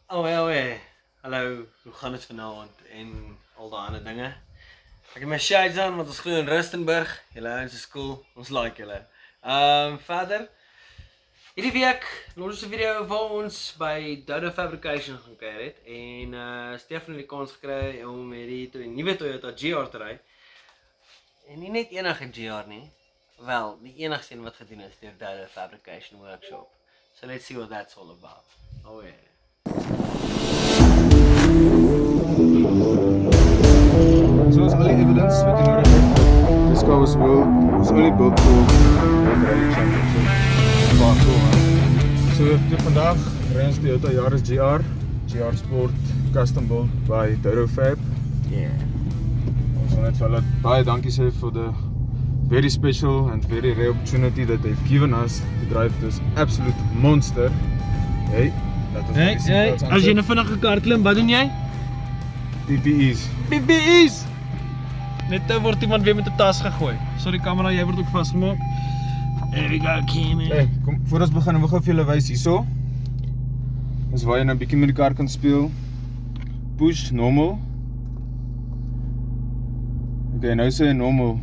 Alweer. Hallo, hoe gaan het vanavond en al die ander dinge? Ek het my shades aan, want ons glo in Rustenburg. Julle ouens is cool, ons like julle. Verder, hierdie week ons 'n video waar ons by Dodo Fabrication gaan kuier het en Stefan het die kans gekry om hierdie nuwe Toyota GR te ry. En nie net enige GR nie, wel, die enigste een wat gedoen is deur Dodo Fabrication Workshop. So let's see what that's all about. Oh yeah. So is all the evidence wat jy nodig het. This car was only built for World Rally Championship. Baie cool, man. So vandag ry ons Toyota Yaris GR Sport custom built by Dodo Fab. Yeah. Ons wil net vir hulle baie dankie sê for the very special and very rare opportunity that they've given us to drive this absolute monster. Hey, as jy 'n vinnige kar klim, wat doen jy? PPE's. PPE's! Net nou word iemand weer met 'n tas gegooi. Sorry kamera, jy word ook vasgemaak. There we go, Kimmy. Hey, kom, voor ons begin, wil gou vir julle wys hierso. Dis waar jy nou 'n bietjie met die kar kan speel. Push, normal. Okay, nou sê normal.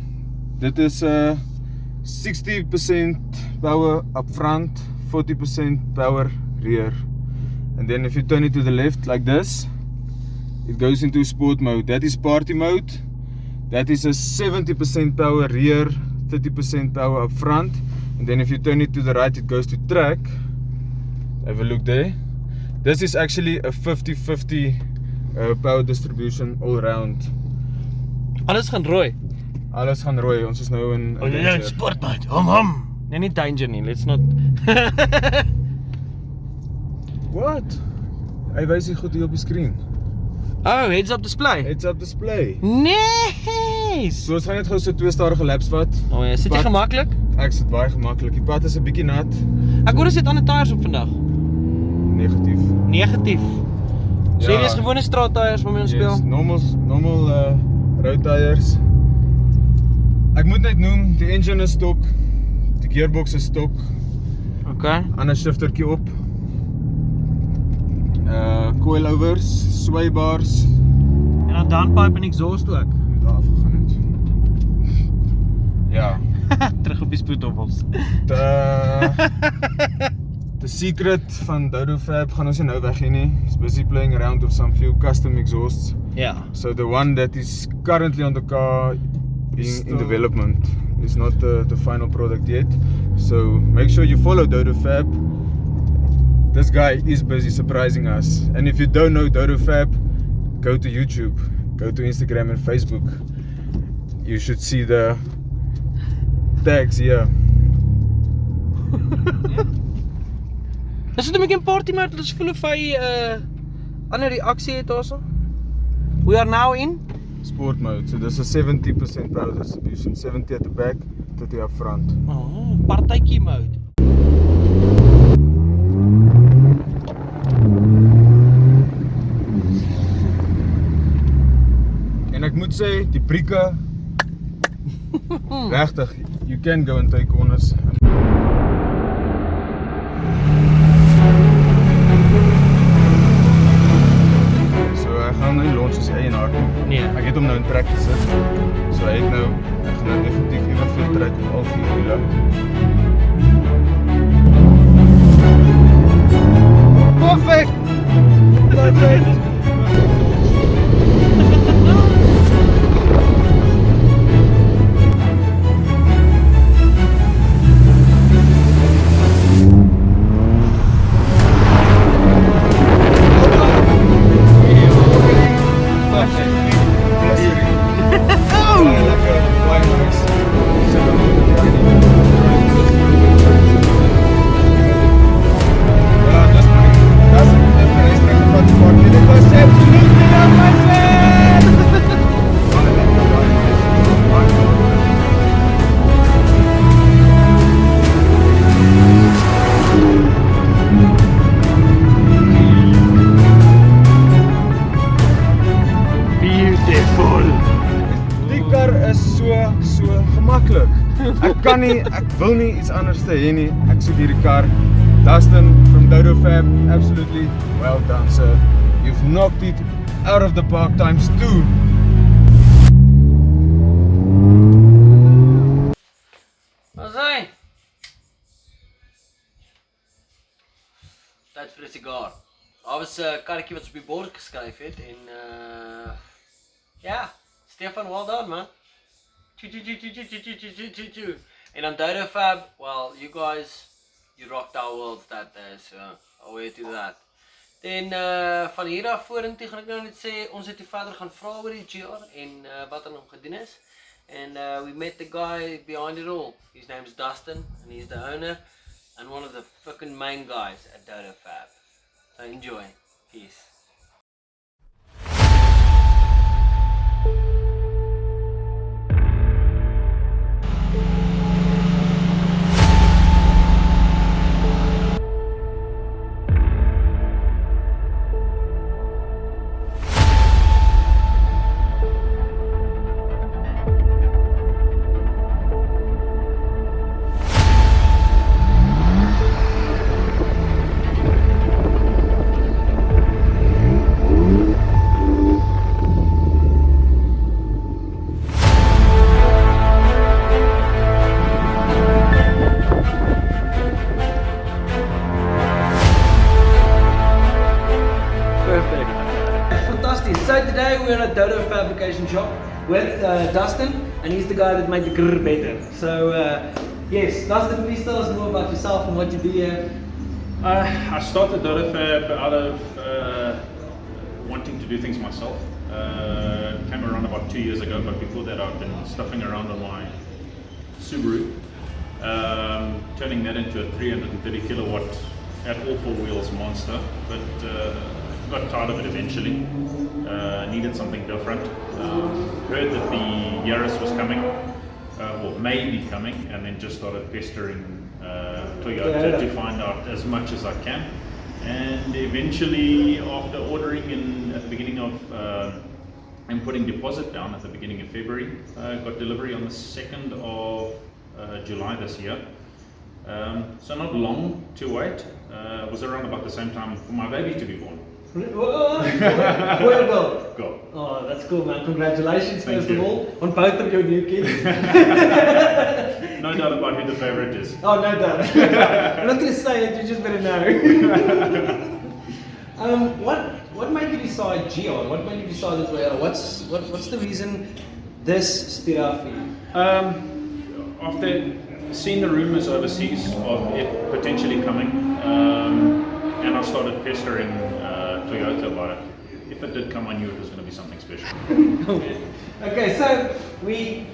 Dit is 60% power up front, 40% power rear. And then if you turn it to the left like this, it goes into sport mode. That is party mode. That is a 70% power rear, 30% power up front. And then if you turn it to the right, it goes to track. Have a look there. This is actually a 50-50 power distribution all around. Alles gaan rooi. Alles gaan rooi. Ons is nou in sport mode. Nee, nie danger nie. Let's not. What? Hy wys hier goed hier op die screen. Oh, heads up display. Heads up display. Nice. So ons gaan net gou so 2 stadige laps vat. Oh ja, sit jy gemaklik? Ek sit baie gemaklik. Die pad is 'n bietjie nat. Ek hoor jy het ander tyres op vandag. Negatief. Negatief. So Ja. hierdie is gewone straattyres waarmee ons speel. Normal road tyres. Ek moet net noem, die engine is stok. Die gearbox is stok. Okay. Ander shiftertjie op. Coilovers, swaybars. En dan downpipe en exhaust ook. Daar afgegaan het. Ja. Terug op die spoedhobbels. The secret van Dodo Fab gaan ons nou weg hier nie. He's busy playing around with some few custom exhausts. Ja. So the one that is currently on the car being in development is not the final product yet. So make sure you follow Dodo Fab. This guy is busy surprising us. And if you don't know Dodo Fab, go to YouTube, go to Instagram and Facebook. You should see the tags here. Dis net 'n bietjie party mode, dit is voel of hy ander reaksie het also. We are now in Sport mode. So there's a 70% power distribution, 70 at the back, 30 up front. oh, partytjie mode. En ek moet sê, die brieke regtig, you can go and take corners. So ek gaan nou nie launch as eienaar nie. Nee. Ek het hom nou in trek gesit. So ek gaan nou definitief evenveel trek op al 4 wiele. Perfect! Perfect! Ek kan nie, ek wil nie iets anders te hê nie. Ek soek hierdie kar Dustin from Dodo Fab, absolutely well done, sir. You've knocked it out of the park ×2. Wat is Tijd voor een sigaar. Dat was een karretje wat ze op je bord geschreven heeft en ja, Stefan, well done man. En dan Dodo Fab, well you guys, you rocked our worlds that day, so I'll wait to that. En van hier af vorentoe gaan ek nou net sê, ons het die verder gaan vra oor die GR en wat er nog gedoen is. And we met the guy behind it all. His name's Dustin and he's the owner and one of the fucking main guys at Dodo Fab. So enjoy. Peace. So today we're at Dodo Fabrication Shop with Dustin, and he's the guy that made the grr better. So yes, Dustin, please tell us more about yourself and what you do here. I started Dodo Fab out of wanting to do things myself. Came around about 2 years ago, but before that I've been stuffing around on my Subaru, turning that into a 330 kilowatt at all four wheels monster, but got tired of it eventually. Needed something different. Heard that the Yaris was coming, or may be coming, and then just started pestering Toyota to find out as much as I can. And eventually, after ordering at the beginning of and putting deposit down at the beginning of February, got delivery on the 2nd of July this year. So not long to wait. It was around about the same time for my baby to be born. Boy or girl? Go. Oh, that's cool, man. Congratulations, Thank first you. of all, on both of your new kids. No doubt about who the favorite is. Oh, no doubt. I'm not going to say it, you just better know. What made you decide GR? What made you decide this way? What's the reason this stood out for you? After seeing the rumors overseas of it potentially coming, and I started pestering Toyota about it. If it did come, I knew it was going to be something special. Okay, so we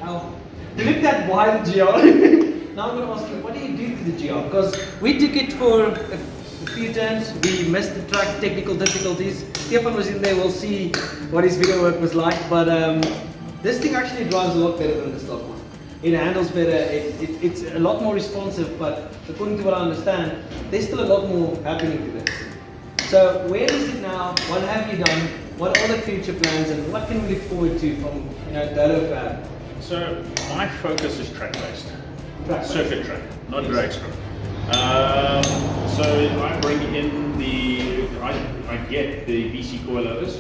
looked at why the GR. Now I'm going to ask you, what do you do to the GR? Because we took it for a few turns, we missed the track, technical difficulties. Stefan was in there, we'll see what his video work was like, but this thing actually drives a lot better than the stock one. It handles better, it's a lot more responsive, but according to what I understand, there's still a lot more happening to this. So where is it now? What have you done? What are the future plans, and what can we look forward to from Dodo Fab? So my focus is track-based, circuit track, not Yes. drag strip. So I bring in I get the BC coilovers.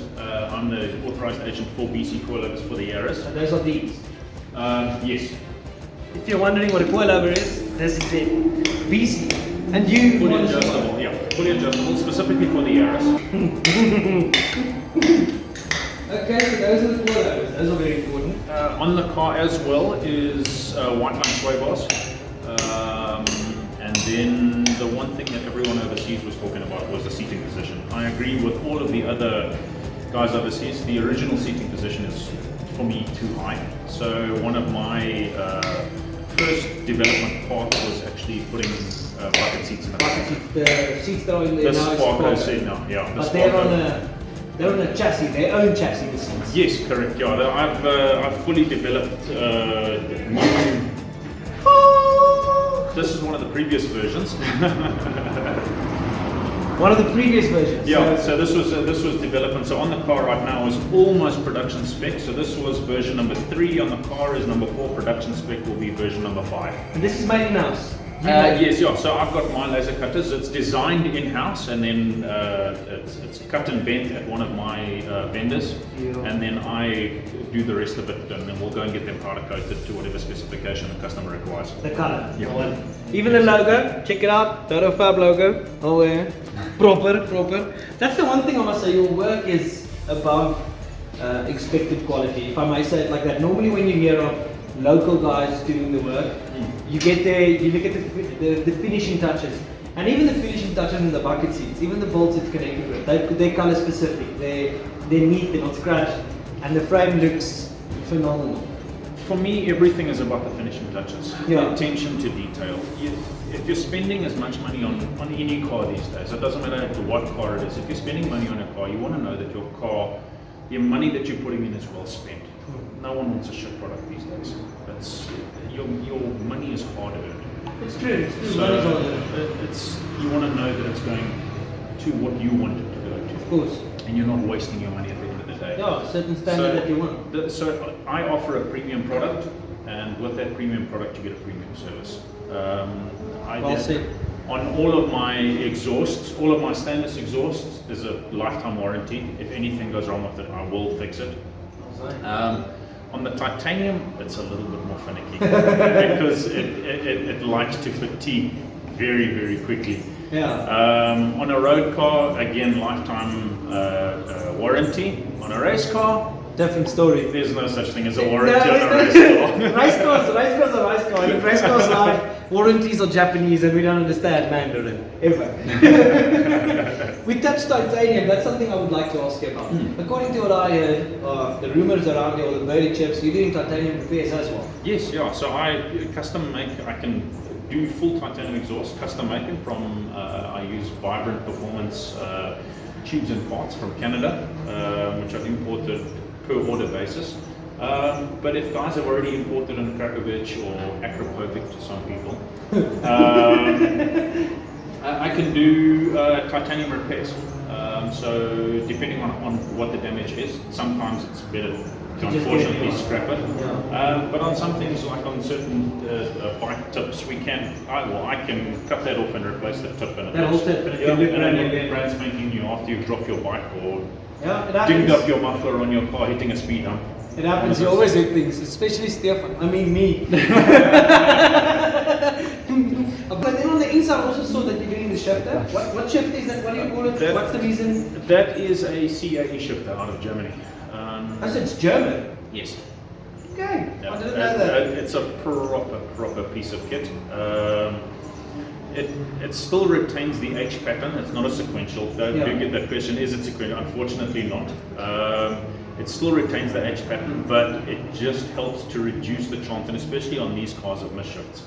I'm the authorized agent for BC coilovers for the Yaris. So those are these. Yes. If you're wondering what a coilover is, this is it. BC. And you Fully want to- adjustable, yeah. Fully adjustable, specifically for the Yaris. Okay, so those are the coilovers. Those are very important. On the car as well is white line sway bars. And then the one thing that everyone overseas was talking about was the seating position. I agree with all of the other guys overseas. The original seating position is, for me, too high. So one of my first development path was actually putting bucket seats in the back. The seats that are in there This now is Sparko Sparko. seat now, yeah. the But they're Sparko. on a chassis, their own chassis, the seats. Yes, correct. Yeah, I've fully developed new. This is one of the previous versions. One of the previous versions. Yeah. So this was development. So on the car right now is almost production spec. So this was version number 3 on the car. Is number 4 production spec will be version number 5. And this is made in house. Yes, yeah. So I've got my laser cutters. It's designed in-house, and then it's cut and bent at one of my vendors, and then I do the rest of it, and then we'll go and get them powder coated to whatever specification the customer requires. The color. Yeah. Even the logo, check it out, Dodo Fab logo. Oh yeah, proper. That's the one thing I must say, your work is above expected quality, if I may say it like that. Normally when you hear of local guys doing the work, you get there, you look at the finishing touches, and even the finishing touches in the bucket seats, even the bolts it's connected with, they're color specific, they're neat, they're not scratched, and the frame looks phenomenal. For me, everything is about the finishing touches, the attention to detail. If you're spending as much money on any car these days, it doesn't matter what car it is, if you're spending money on a car, you want to know that your car, your money that you're putting in is well spent. No one wants a shit product these days. Your money is hard earned. It's true. So you want to know that it's going to what you want it to go to. Of course. And you're not wasting your money at the end of the day. Yeah, a certain standard that you want. So I offer a premium product, and with that premium product you get a premium service. On all of my exhausts, all of my stainless exhausts, there's a lifetime warranty. If anything goes wrong with it, I will fix it. On the titanium, it's a little bit more finicky because it likes to fatigue very, very quickly. Yeah. On a road car, again, lifetime warranty. On a race car, different story. There's no such thing as a warranty on a race car. Race cars are race car. And if race cars life, warranties are Japanese, and we don't understand Mandarin ever. We touched titanium. That's something I would like to ask you about. According to what I heard, the rumors around here, or the birdie chips, you're doing titanium repairs as well. Yes, yeah. So I custom make. I can do full titanium exhaust, custom making from. I use Vibrant Performance tubes and parts from Canada, which I've imported per order basis. But if guys have already imported an Krakovic or Akrapovic to some people, I can do titanium repairs. So depending on what the damage is, sometimes it's better to unfortunately scrap it. But on some things, like on certain bike tips, I can cut that off and replace the tip in it. That whole tip, and then brand spanking new after you drop your bike or dinged up your muffler on your car hitting a speed hump. It happens, you always hit things, especially Stefan, me. But then on the inside I also saw that you're doing the shifter. What shifter is that? What do you call it? What's the reason? That is a CAE shifter out of Germany. So it's German? Yes. Okay, Yeah. I didn't know that. It's a proper piece of kit. It still retains the H pattern. It's not a sequential. Don't get that question. Is it sequential? Unfortunately not. It still retains the H pattern, but it just helps to reduce the chance, and especially on these cars of misshifts.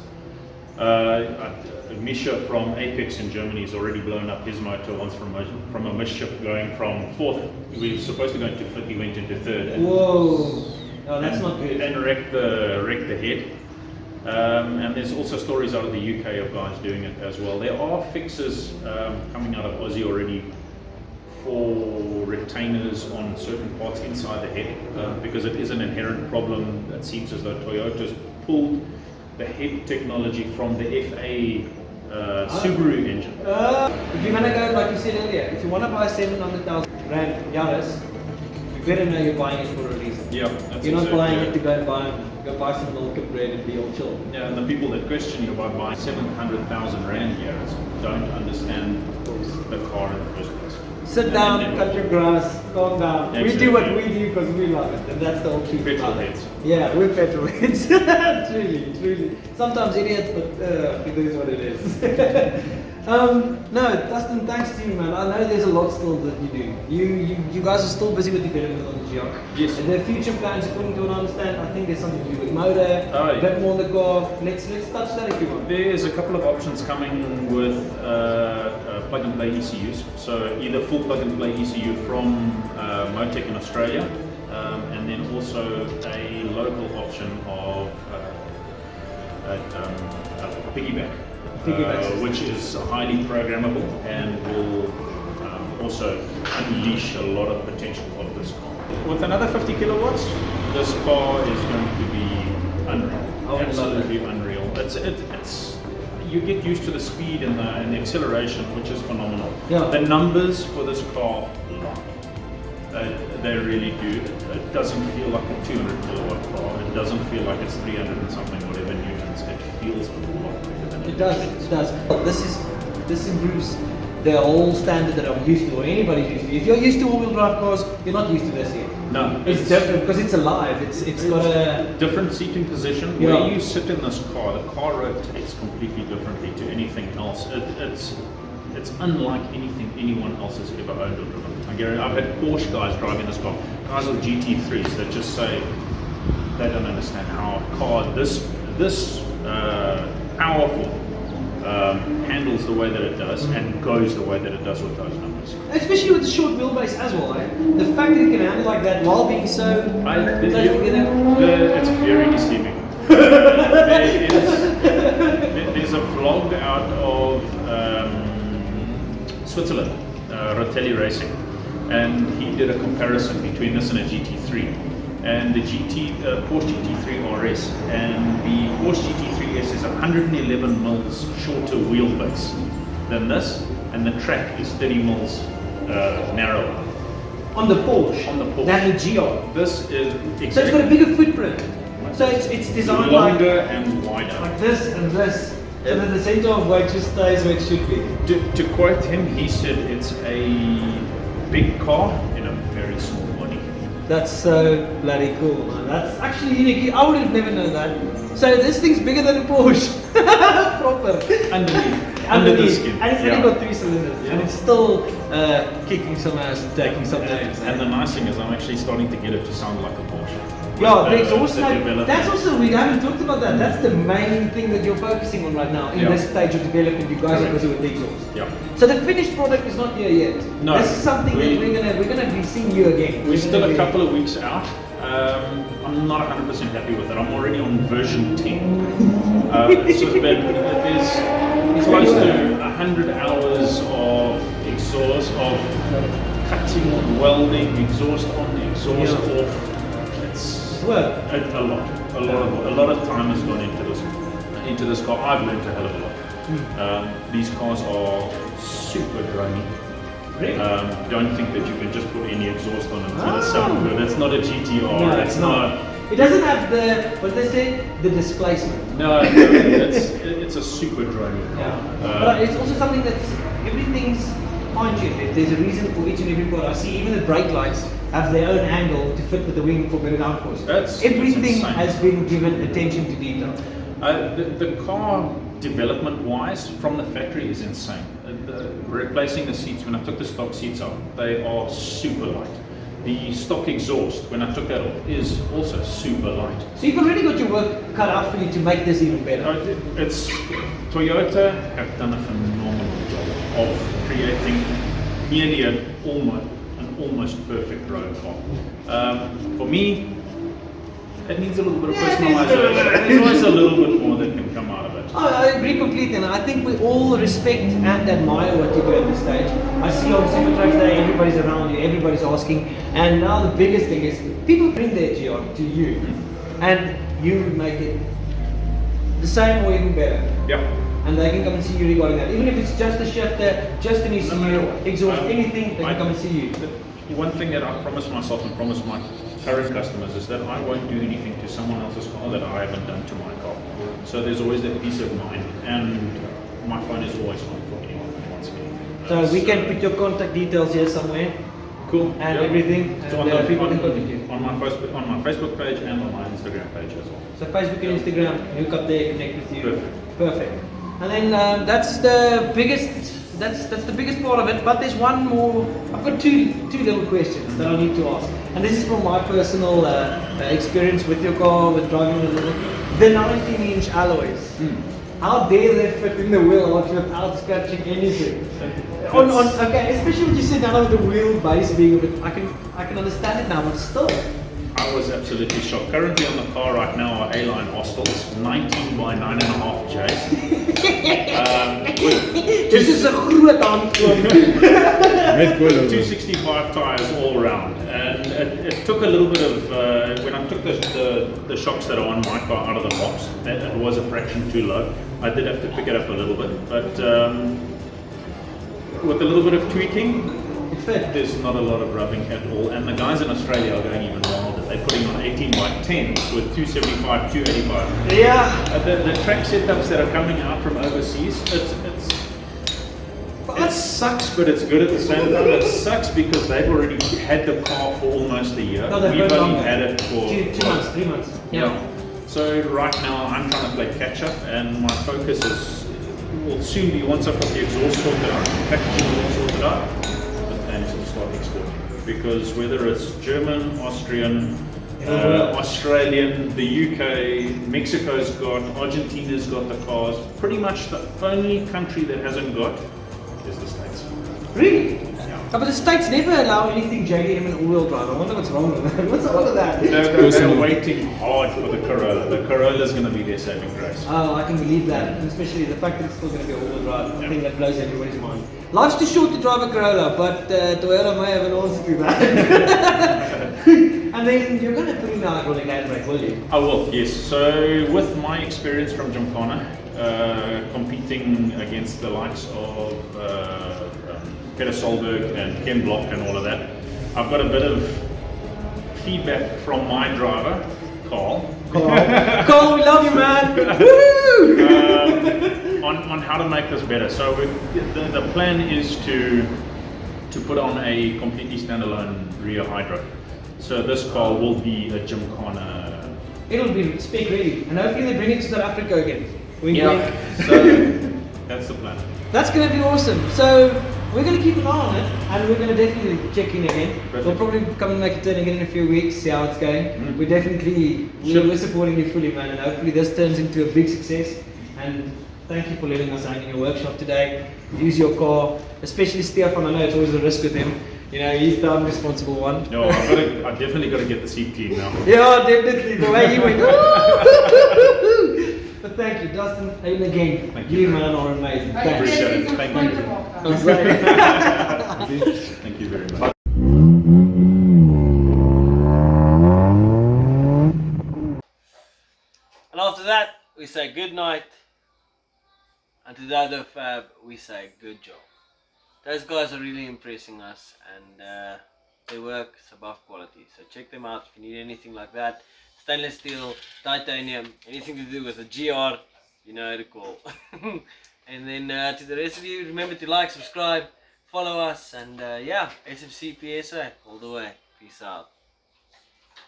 Misha from Apex in Germany has already blown up his motor once from a misshift going from fourth. We were supposed to go into fifth, he went into third. And, whoa! No, that's not good. And wrecked the head. And there's also stories out of the UK of guys doing it as well. There are fixes coming out of Aussie already for retainers on certain parts inside the head, because it is an inherent problem. That seems as though Toyota's pulled the head technology from the FA Subaru engine. If you're going to go, like you said earlier, if you want to buy a 700,000 rand Yaris, you better know you're buying it for a reason. Yeah, that's you're not buying it to go and buy some milk and bread and be all chill. Yeah, and the people that question you about buying 700,000 rand Yaris don't understand the car in the first place. Sit down, cut your grass, calm down. Exactly. We do what we do because we love it, and that's the whole truth. Petrol-heads. Yeah, we're petrol-heads. Truly. Sometimes idiots, but it is what it is. No, Dustin, thanks to you, man. I know there's a lot still that you do. You guys are still busy with development on the GR. Yes. And the future plans, according to what I understand, I think there's something to do with motor, a bit more on the car. Let's touch that if you want. There's a couple of options coming with plug-and-play ECUs. So either full plug-and-play ECU from Motec in Australia, and then also a local option of a piggyback. Which is highly programmable and will also unleash a lot of potential of this car. With another 50 kilowatts, this car is going to be unreal. Absolutely unreal. you get used to the speed and the acceleration, which is phenomenal. Yeah. The numbers for this car, they really do. It doesn't feel like a 200 kilowatt car. It doesn't feel like it's 300 and something, whatever newtons. It feels a lot bigger than It does. It does. This improves the whole standard that I'm used to, or anybody's used to. If you're used to all-wheel drive cars, you're not used to this yet. No, It's different because it's alive. It's got a different seating position. Yeah. Where you sit in this car, the car rotates completely differently to anything else. It's unlike anything anyone else has ever owned or driven. I've had Porsche guys driving this car, guys with GT3s that just say they don't understand how a car this powerful handles the way that it does and goes the way that it does with those numbers. especially with the short wheelbase as well. Eh? The fact that it can handle like that while being so close together. It's very deceiving. There's a vlog out of Switzerland, Rotelli Racing, and he did a comparison between this and a GT3, and the Porsche GT3 RS and the Porsche GT3S is 111 mils shorter wheelbase than this, and the track is 30 mils narrower. On the Porsche. On the Porsche. Than the GR. This is exactly So it's got a bigger footprint. So it's designed longer and wider. like this and this. So that the center of weight just stays where it should be. To quote him, he said it's a big car in a very small body. That's so bloody cool, man. That's actually unique. I would have never known that. So this thing's bigger than a Porsche. Proper. Under the skin. And it's only Yeah. got 3 cylinders. Yeah. And it's still kicking some ass and taking some names. And the nice thing is I'm actually starting to get it to sound like a Porsche. Yeah, the The exhaust note, development. that's also, we haven't talked about that. That's the main thing that you're focusing on right now in Yeah. this stage of development. You guys are Correct. busy with the exhaust. Yeah. So the finished product is not here yet. No, This is something that we're gonna be seeing you again. We're still a couple of weeks out. I'm not 100% happy with it. I'm already on version 10. It's just been, there's close to 100 hours of exhaust, of cutting, welding, exhaust on, exhaust off. It's Well, a lot of time has gone into this car. I've learned a hell of a lot. These cars are super drony. Really? Don't think that you can just put any exhaust on and it's going to sound good. It's not a GTR. No, it's not. It doesn't have the, what they say, the displacement. No, it's a super drony car. Yeah. But it's also something that's, everything's fine-tuned. There's a reason for each and every part. I see even the brake lights have their own angle to fit with the wing for better downforce. Everything insane. has been given attention to detail. The car development-wise from the factory is insane. Replacing the seats, when I took the stock seats out, they are super light. The stock exhaust, when I took that off, is also super light. So you've already got your work cut out for you to make this even better. It's Toyota have done a phenomenal job of creating nearly an almost perfect road car. For me, it needs a little bit of personalization. There's always a little bit more that can come out of it. I agree completely, and I think we all respect and admire what you do at this stage. I see on Semi-Trucks Day, everybody's around you, everybody's asking, and now the biggest thing is people bring their GR to you, and you make it the same or even better. Yeah. And they can come and see you regarding that. Even if it's just a shifter, just an ECU, exhaust, anything, they can come and see you. One thing that I promise myself and promise my current customers is that I won't do anything to someone else's car that I haven't done to my car. So there's always that peace of mind, and my phone is always on for anyone who wants me. So we can put your contact details here somewhere. Cool. And Yeah. everything, So and on, people can contact you. on my Facebook page and on my Instagram page as well. So Facebook and Instagram, hook up there, connect with you. Perfect. And then that's the biggest. That's the biggest part of it. But there's one more. I've got two little questions that I need to ask. And this is from my personal experience with your car, with driving the 19-inch alloys. How dare they fit in the wheel without scratching anything? Okay, especially when you sit down with the wheelbase being a bit. I can understand it now, but still. I was absolutely shocked. Currently on the car right now are A-line Hostels, 19 by 9.5 J's. This is a groot handkoop. Met cool. 265 tires all around, and it took a little bit of when I took the shocks that are on my car out of the box, it was a fraction too low. I did have to pick it up a little bit, but with a little bit of tweaking, there's not a lot of rubbing at all. And the guys in Australia are going even wilder. They're putting on 18 by 10s with 275, 285. Yeah. The track setups that are coming out from overseas, it sucks, but it's good at the same time. It sucks because they've already had the car for almost a year. No, they've We've got only longer. had it for 2 months, 3 months. yeah. So right now I'm trying to play catch up, and my focus will soon be, once I've got the exhaust sorted out, packaging all sorted out, the plan is to start exporting. Because whether it's German, Austrian, Australian, the UK, Mexico's got, Argentina's got the cars. Pretty much the only country that hasn't got is the States. Really? Yeah. Oh, but the States never allow anything JDM and all-wheel drive. I wonder what's wrong with that. What's wrong with that? They're waiting hard for the Corolla. The Corolla is going to be their saving grace. Oh, I can believe that. And especially the fact that it's still going to be all-wheel drive. I Yeah. think that blows everybody's mind. Life's too short to drive a Corolla, but Toyota may have an answer to that. And then you're going to put in the hydraulic handbrake, will you? I will, yes. So with my experience from Gymkhana, competing against the likes of Peter Solberg and Ken Block and all of that, I've got a bit of feedback from my driver, Carl. Carl, we love you, man. Woo! On how to make this better. So the plan is to put on a completely standalone rear hydro. So this car will be a Gymkhana. It'll be spec ready, and hopefully they bring it to South Africa again. Wink, wink. So that's the plan. That's going to be awesome. So we're going to keep an eye on it, and we're going to definitely check in again. Perfect. We'll probably come and make a turn again in a few weeks, see how it's going. Mm. We're supporting you fully, man, and hopefully this turns into a big success. And thank you for letting us out in your workshop today. Use your car, especially Stefan. I know it's always a risk with him. You know, he's the unresponsible one. No, I definitely got to get the seat clean now. Yeah, definitely. The way he went. But thank you, Dustin. And again, Thank you, you. man, are amazing. Thanks. Appreciate it. Thank you. That's right. Thank you very much. And after that, we say good night. And to Dodo Fab, we say good job. Those guys are really impressing us, and their work is above quality. So check them out if you need anything like that. Stainless steel, titanium, anything to do with a GR, you know how to call. And then to the rest of you, remember to like, subscribe, follow us, and yeah, SFCP-SA all the way. Peace out.